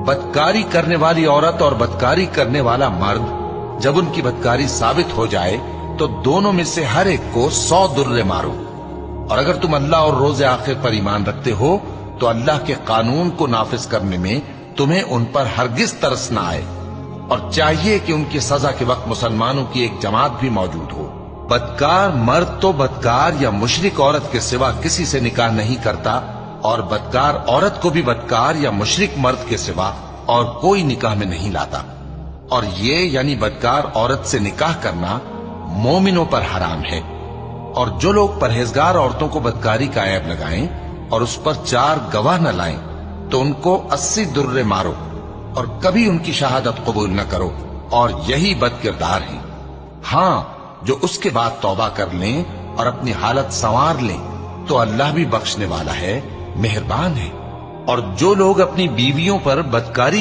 بدکاری کرنے والی عورت اور بدکاری کرنے والا مرد جب ان کی بدکاری ثابت ہو جائے تو دونوں میں سے ہر ایک کو 100 درے مارو۔ اور اگر تم اللہ اور روز آخر پر ایمان رکھتے ہو تو اللہ کے قانون کو نافذ کرنے میں تمہیں ان پر ہرگز ترس نہ آئے، اور چاہیے کہ ان کی سزا کے وقت مسلمانوں کی ایک جماعت بھی موجود ہو۔ بدکار مرد تو بدکار یا مشرک عورت کے سوا کسی سے نکاح نہیں کرتا، اور بدکار عورت کو بھی بدکار یا مشرک مرد کے سوا اور کوئی نکاح میں نہیں لاتا۔ اور یہ یعنی بدکار عورت سے نکاح کرنا مومنوں پر حرام ہے۔ اور جو لوگ پرہیزگار عورتوں کو بدکاری کا عیب لگائیں اور اس پر 4 گواہ نہ لائیں تو ان کو 80 درے مارو، اور کبھی ان کی شہادت قبول نہ کرو، اور یہی بد کردار ہیں۔ ہاں، جو اس کے بعد توبہ کر لیں اور اپنی حالت سنوار لیں تو اللہ بھی بخشنے والا ہے، مہربان ہے۔ اور جو لوگ اپنی بیویوں پر بدکاری